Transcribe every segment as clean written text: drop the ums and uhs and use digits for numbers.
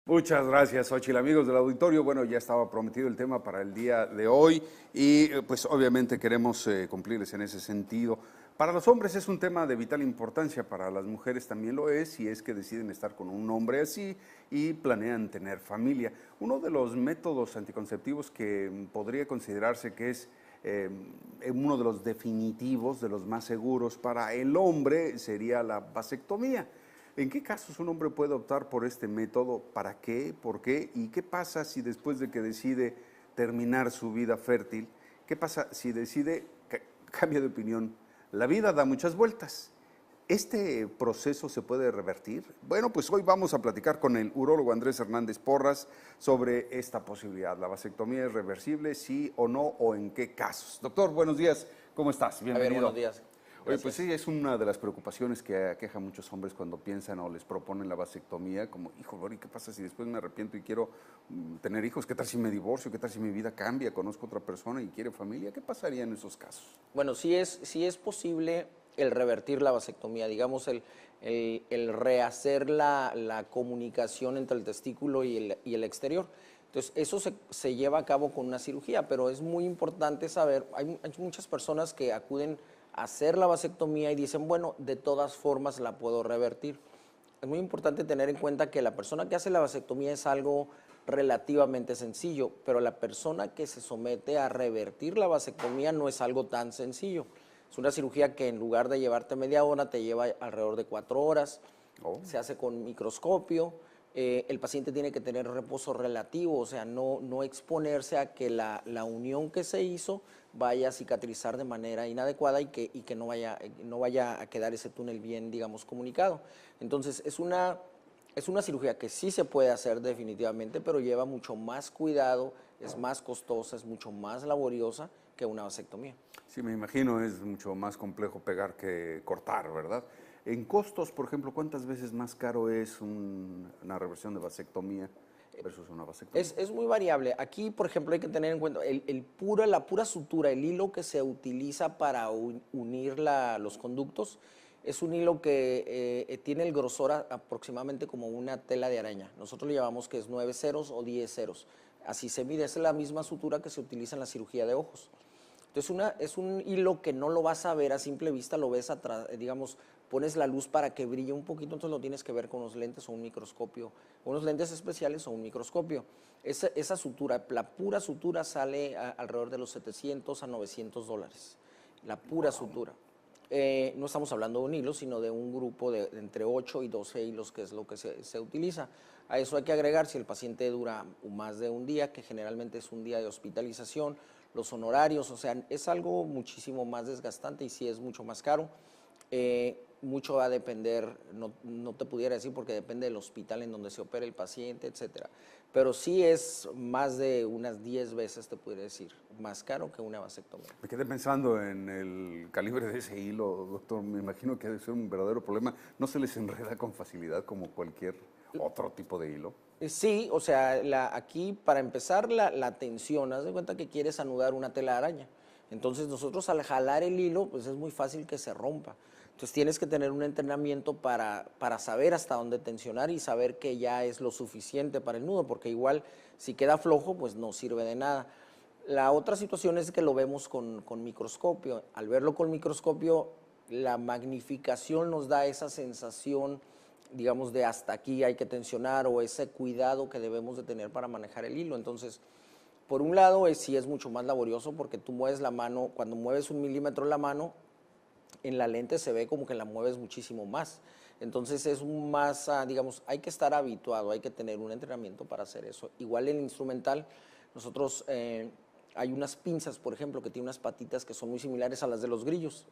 Muchas gracias, Xochitl. Amigos del auditorio, bueno, ya estaba prometido el tema para el día de hoy y pues obviamente queremos cumplirles en ese sentido. Para los hombres es un tema de vital importancia, para las mujeres también lo es, si es que deciden estar con un hombre así y planean tener familia. Uno de los métodos anticonceptivos que podría considerarse que es uno de los definitivos, de los más seguros para el hombre, sería la vasectomía. ¿En qué casos un hombre puede optar por este método? ¿Para qué? ¿Por qué? ¿Y qué pasa si después de que decide terminar su vida fértil, qué pasa si decide cambia de opinión? La vida da muchas vueltas. ¿Este proceso se puede revertir? Bueno, pues hoy vamos a platicar con el urólogo Andrés Hernández Porras sobre esta posibilidad. ¿La vasectomía es reversible, sí o no, o en qué casos? Doctor, buenos días, ¿cómo estás? Bienvenido. Buenos días. Oye, pues sí, es una de las preocupaciones que aqueja a muchos hombres cuando piensan o les proponen la vasectomía, como, hijo, ¿y qué pasa si después me arrepiento y quiero tener hijos? ¿Qué tal si me divorcio? ¿Qué tal si mi vida cambia? ¿Conozco a otra persona y quiere familia? ¿Qué pasaría en esos casos? Bueno, sí es posible el revertir la vasectomía, digamos, el rehacer la comunicación entre el testículo y el exterior. Entonces, eso se lleva a cabo con una cirugía, pero es muy importante saber, hay muchas personas que acuden a hacer la vasectomía y dicen, bueno, de todas formas la puedo revertir. Es muy importante tener en cuenta que la persona que hace la vasectomía es algo relativamente sencillo, pero la persona que se somete a revertir la vasectomía no es algo tan sencillo. Es una cirugía que en lugar de llevarte media hora, te lleva alrededor de 4 horas. Oh. Se hace con microscopio. El paciente tiene que tener reposo relativo, o sea, no exponerse a que la unión que se hizo vaya a cicatrizar de manera inadecuada y que no vaya a quedar ese túnel bien, digamos, comunicado. Entonces, es una cirugía que sí se puede hacer definitivamente, pero lleva mucho más cuidado, es más costosa, es mucho más laboriosa que una vasectomía. Sí, me imagino, es mucho más complejo pegar que cortar, ¿verdad? En costos, por ejemplo, ¿cuántas veces más caro es una reversión de vasectomía versus una vasectomía? Es muy variable. Aquí, por ejemplo, hay que tener en cuenta la pura sutura, el hilo que se utiliza para unir los conductos, es un hilo que tiene el grosor aproximadamente como una tela de araña. Nosotros le llamamos que es 9 ceros o 10 ceros. Así se mide, es la misma sutura que se utiliza en la cirugía de ojos. Entonces es un hilo que no lo vas a ver a simple vista, lo ves atrás, digamos, pones la luz para que brille un poquito, entonces lo tienes que ver con unos lentes o un microscopio, unos lentes especiales o un microscopio. Esa sutura, la pura sutura sale alrededor de los 700 a 900 dólares, la pura sutura. No estamos hablando de un hilo, sino de un grupo de entre 8 y 12 hilos, que es lo que se utiliza. A eso hay que agregar, si el paciente dura más de un día, que generalmente es un día de hospitalización, los honorarios, o sea, es algo muchísimo más desgastante y sí es mucho más caro. Mucho va a depender, no te pudiera decir porque depende del hospital en donde se opera el paciente, etcétera. Pero sí es más de unas 10 veces, te pudiera decir, más caro que una vasectomía. Me quedé pensando en el calibre de ese hilo, doctor. Me imagino que debe ser un verdadero problema. ¿No se les enreda con facilidad como cualquier otro tipo de hilo? Sí, o sea, aquí para empezar la tensión, haz de cuenta que quieres anudar una tela de araña. Entonces nosotros al jalar el hilo, pues es muy fácil que se rompa. Entonces tienes que tener un entrenamiento para saber hasta dónde tensionar y saber que ya es lo suficiente para el nudo, porque igual si queda flojo, pues no sirve de nada. La otra situación es que lo vemos con microscopio. Al verlo con microscopio, la magnificación nos da esa sensación, digamos, de hasta aquí hay que tensionar o ese cuidado que debemos de tener para manejar el hilo. Entonces, por un lado, sí es mucho más laborioso porque tú mueves la mano, cuando mueves 1 milímetro la mano, en la lente se ve como que la mueves muchísimo más. Entonces es más, digamos, hay que estar habituado, hay que tener un entrenamiento para hacer eso. Igual en el instrumental, nosotros hay unas pinzas, por ejemplo, que tienen unas patitas que son muy similares a las de los grillos,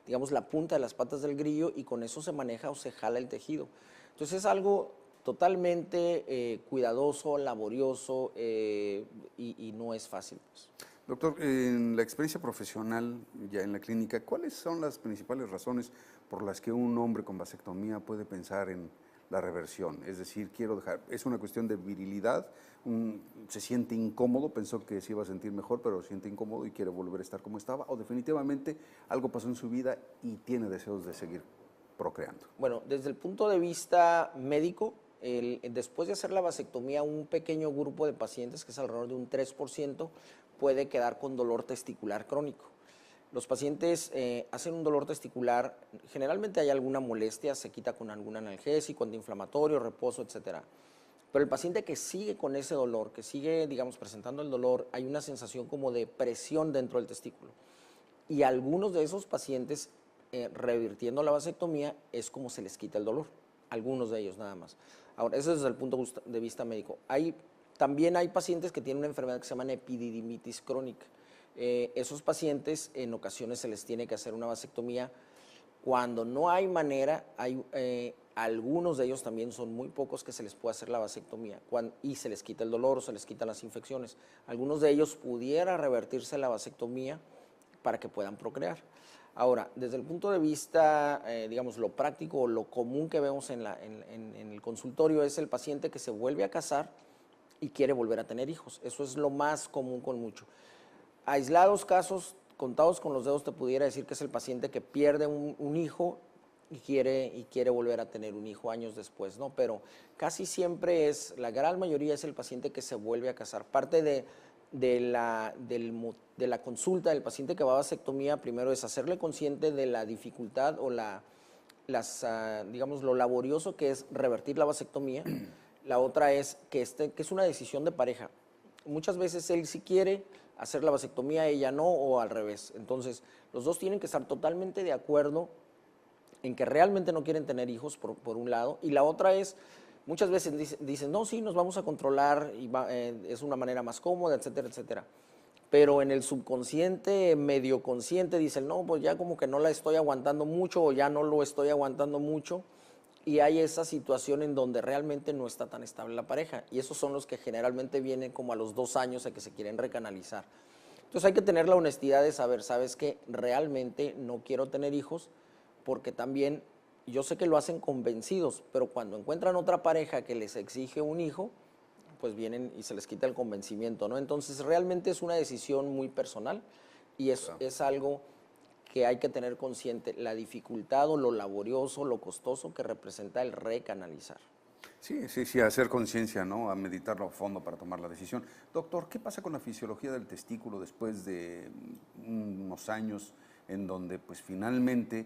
digamos la punta de las patas del grillo, y con eso se maneja o se jala el tejido. Entonces es algo totalmente cuidadoso, laborioso y no es fácil, pues. Doctor, en la experiencia profesional, ya en la clínica, ¿cuáles son las principales razones por las que un hombre con vasectomía puede pensar en la reversión? Es decir, quiero dejar, es una cuestión de virilidad, se siente incómodo, pensó que se iba a sentir mejor, pero se siente incómodo y quiere volver a estar como estaba, o definitivamente algo pasó en su vida y tiene deseos de seguir procreando. Bueno, desde el punto de vista médico, Después de hacer la vasectomía, un pequeño grupo de pacientes, que es alrededor de un 3%, puede quedar con dolor testicular crónico. Los pacientes hacen un dolor testicular, generalmente hay alguna molestia, se quita con algún analgésico, antiinflamatorio, reposo, etcétera. Pero el paciente que sigue con ese dolor, que sigue, digamos, presentando el dolor, hay una sensación como de presión dentro del testículo. Y algunos de esos pacientes, revirtiendo la vasectomía, es como se les quita el dolor. Algunos de ellos nada más. Ahora, eso es desde el punto de vista médico. También hay pacientes que tienen una enfermedad que se llama epididimitis crónica. Esos pacientes en ocasiones se les tiene que hacer una vasectomía. Cuando no hay manera, algunos de ellos también son muy pocos que se les puede hacer la vasectomía y se les quita el dolor o se les quitan las infecciones. Algunos de ellos pudiera revertirse la vasectomía para que puedan procrear. Ahora, desde el punto de vista, digamos, lo práctico o lo común que vemos en el consultorio es el paciente que se vuelve a casar y quiere volver a tener hijos. Eso es lo más común con mucho. Aislados casos, contados con los dedos, te pudiera decir que es el paciente que pierde un hijo y quiere volver a tener un hijo años después, ¿no? Pero casi siempre la gran mayoría es el paciente que se vuelve a casar. Parte de la consulta del paciente que va a vasectomía, primero es hacerle consciente de la dificultad o digamos, lo laborioso que es revertir la vasectomía. La otra es que es una decisión de pareja. Muchas veces él sí quiere hacer la vasectomía, ella no, o al revés. Entonces, los dos tienen que estar totalmente de acuerdo en que realmente no quieren tener hijos, por un lado, y la otra es, muchas veces dicen, no, sí, nos vamos a controlar, y es una manera más cómoda, etcétera, etcétera. Pero en el subconsciente, medio consciente, dicen, no, pues ya como que no la estoy aguantando mucho, o ya no lo estoy aguantando mucho, y hay esa situación en donde realmente no está tan estable la pareja, y esos son los que generalmente vienen como a los 2 años a que se quieren recanalizar. Entonces hay que tener la honestidad de saber, ¿sabes qué? Realmente no quiero tener hijos, porque también yo sé que lo hacen convencidos, pero cuando encuentran otra pareja que les exige un hijo, pues vienen y se les quita el convencimiento, ¿no? Entonces realmente es una decisión muy personal y es algo que hay que tener consciente, la dificultad o lo laborioso, lo costoso que representa el recanalizar. Sí, hacer conciencia, ¿no? A meditarlo a fondo para tomar la decisión. Doctor, ¿qué pasa con la fisiología del testículo después de unos años en donde, pues, finalmente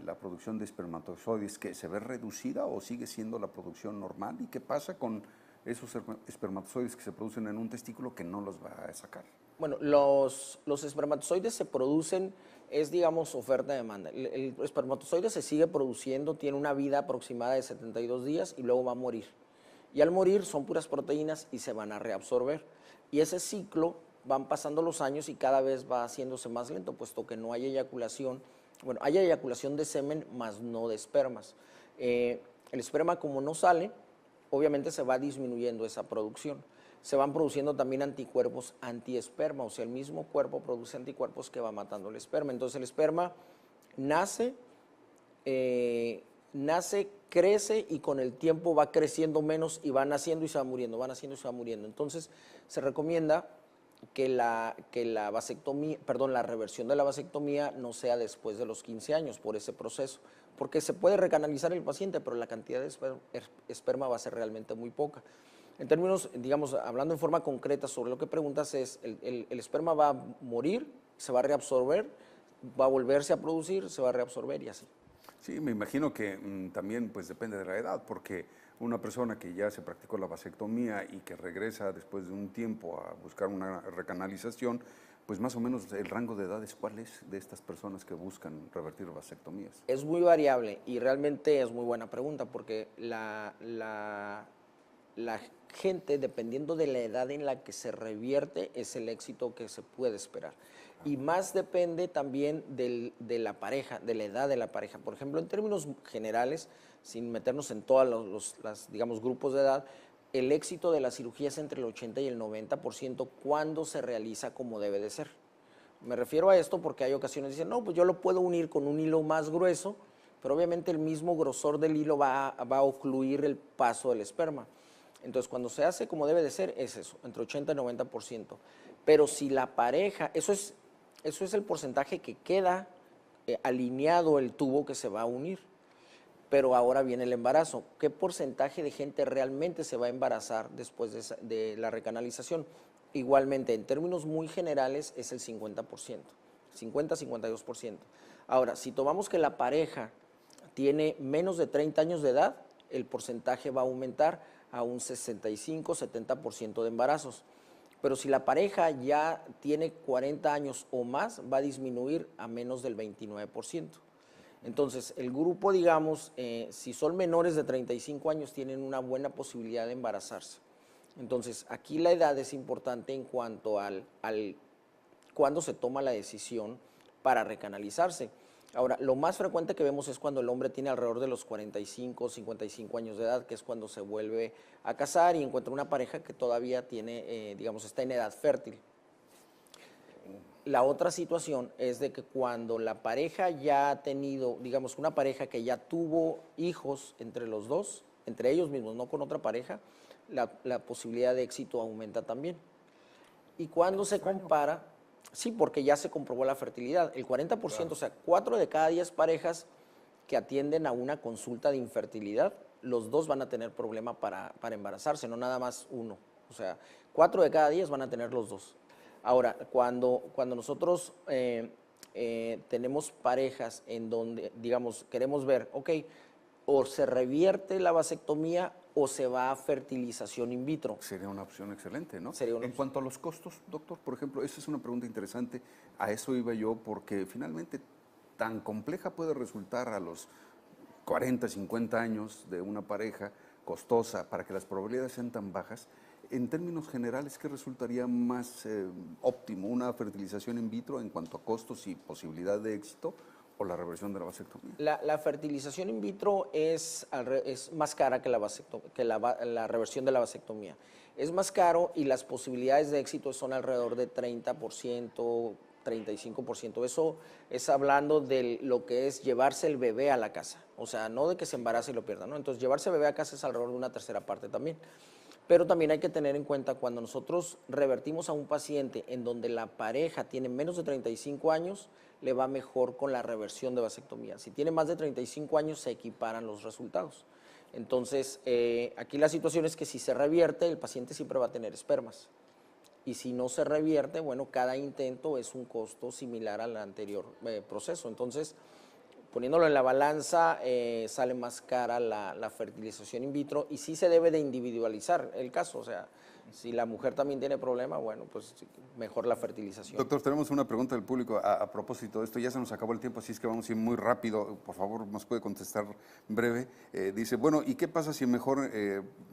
la producción de espermatozoides que se ve reducida o sigue siendo la producción normal? ¿Y qué pasa con esos espermatozoides que se producen en un testículo que no los va a sacar? Bueno, los espermatozoides se producen, es digamos oferta-demanda. El espermatozoide se sigue produciendo, tiene una vida aproximada de 72 días y luego va a morir. Y al morir son puras proteínas y se van a reabsorber. Y ese ciclo van pasando los años y cada vez va haciéndose más lento, puesto que no hay eyaculación. Bueno, hay eyaculación de semen, más no de espermas. El esperma, como no sale, obviamente se va disminuyendo esa producción. Se van produciendo también anticuerpos antiesperma, o sea, el mismo cuerpo produce anticuerpos que va matando el esperma. Entonces el esperma nace, crece y con el tiempo va creciendo menos y va naciendo y se va muriendo, va naciendo y se va muriendo. Entonces se recomienda que la reversión de la vasectomía no sea después de los 15 años por ese proceso, porque se puede recanalizar el paciente, pero la cantidad de esperma va a ser realmente muy poca. En términos, digamos, hablando en forma concreta sobre lo que preguntas es, el esperma va a morir, se va a reabsorber, va a volverse a producir, se va a reabsorber y así. Sí, me imagino que también pues depende de la edad, porque una persona que ya se practicó la vasectomía y que regresa después de un tiempo a buscar una recanalización, pues más o menos el rango de edades, ¿cuál es de estas personas que buscan revertir vasectomías? Es muy variable y realmente es muy buena pregunta, porque la gente, dependiendo de la edad en la que se revierte, es el éxito que se puede esperar. Y más depende también de la pareja, de la edad de la pareja. Por ejemplo, en términos generales, sin meternos en todos los digamos, grupos de edad, el éxito de la cirugía es entre el 80 y el 90% cuando se realiza como debe de ser. Me refiero a esto porque hay ocasiones que dicen, no, pues yo lo puedo unir con un hilo más grueso, pero obviamente el mismo grosor del hilo va a ocluir el paso del esperma. Entonces, cuando se hace como debe de ser, es eso, entre 80 y 90%. Pero si la pareja, eso es el porcentaje que queda alineado el tubo que se va a unir. pero ahora viene el embarazo. ¿Qué porcentaje de gente realmente se va a embarazar después de la recanalización? Igualmente, en términos muy generales, es el 50%, 50-52%. Ahora, si tomamos que la pareja tiene menos de 30 años de edad, el porcentaje va a aumentar a un 65-70% de embarazos. Pero si la pareja ya tiene 40 años o más, va a disminuir a menos del 29%. Entonces, el grupo, digamos, si son menores de 35 años, tienen una buena posibilidad de embarazarse. Entonces, aquí la edad es importante en cuanto al cuándo se toma la decisión para recanalizarse. Ahora, lo más frecuente que vemos es cuando el hombre tiene alrededor de los 45 o 55 años de edad, que es cuando se vuelve a casar y encuentra una pareja que todavía tiene, digamos, está en edad fértil. La otra situación es de que cuando la pareja ya ha tenido, digamos, una pareja que ya tuvo hijos entre los dos, entre ellos mismos, no con otra pareja, la posibilidad de éxito aumenta también. Y cuando se compara, sí, porque ya se comprobó la fertilidad, el 40%, claro. O sea, 4 de cada 10 parejas que atienden a una consulta de infertilidad, los dos van a tener problema para embarazarse, no nada más uno. O sea, 4 de cada 10 van a tener los dos. Ahora, cuando nosotros tenemos parejas en donde, digamos, queremos ver, ok, o se revierte la vasectomía o se va a fertilización in vitro. Sería una opción excelente, ¿no? Sería una en cuanto a los costos, doctor, por ejemplo, esa es una pregunta interesante. A eso iba yo, porque finalmente tan compleja puede resultar a los 40, 50 años de una pareja, costosa, para que las probabilidades sean tan bajas. En términos generales, ¿qué resultaría más óptimo? ¿Una fertilización in vitro en cuanto a costos y posibilidad de éxito o la reversión de la vasectomía? La fertilización in vitro es más cara que la reversión de la vasectomía. Es más caro y las posibilidades de éxito son alrededor de 30%, 35%. Eso es hablando de lo que es llevarse el bebé a la casa. O sea, no de que se embarace y lo pierda, ¿no? Entonces, llevarse el bebé a casa es alrededor de una tercera parte también. Pero también hay que tener en cuenta cuando nosotros revertimos a un paciente en donde la pareja tiene menos de 35 años, le va mejor con la reversión de vasectomía. Si tiene más de 35 años, se equiparan los resultados. Entonces, aquí la situación es que si se revierte, el paciente siempre va a tener espermas. Y si no se revierte, bueno, cada intento es un costo similar al anterior proceso. Entonces, poniéndolo en la balanza, sale más cara la fertilización in vitro y sí se debe de individualizar el caso. O sea, si la mujer también tiene problema, bueno, pues mejor la fertilización. Doctor, tenemos una pregunta del público a propósito de esto. Ya se nos acabó el tiempo, así es que vamos a ir muy rápido. Por favor, nos puede contestar breve. Dice, bueno, ¿y qué pasa si mejor,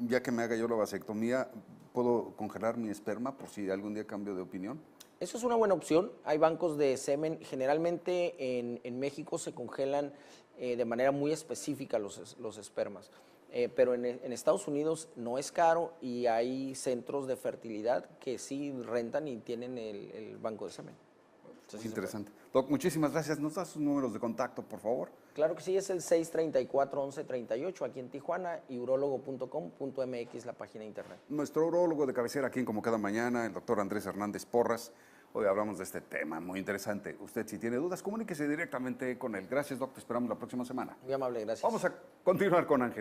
ya que me haga yo la vasectomía, puedo congelar mi esperma por si algún día cambio de opinión? Eso es una buena opción. Hay bancos de semen. Generalmente en México se congelan de manera muy específica los espermas. Pero en Estados Unidos no es caro y hay centros de fertilidad que sí rentan y tienen el banco de semen. Entonces, interesante. Doc, muchísimas gracias. ¿Nos das sus números de contacto, por favor? Claro que sí, es el 634-1138 aquí en Tijuana y urologo.com.mx, la página de internet. Nuestro urólogo de cabecera aquí en Como Cada Mañana, el doctor Andrés Hernández Porras. Hoy hablamos de este tema muy interesante. Usted, si tiene dudas, comuníquese directamente con él. Gracias, doctor. Te esperamos la próxima semana. Muy amable, gracias. Vamos a continuar con Ángel.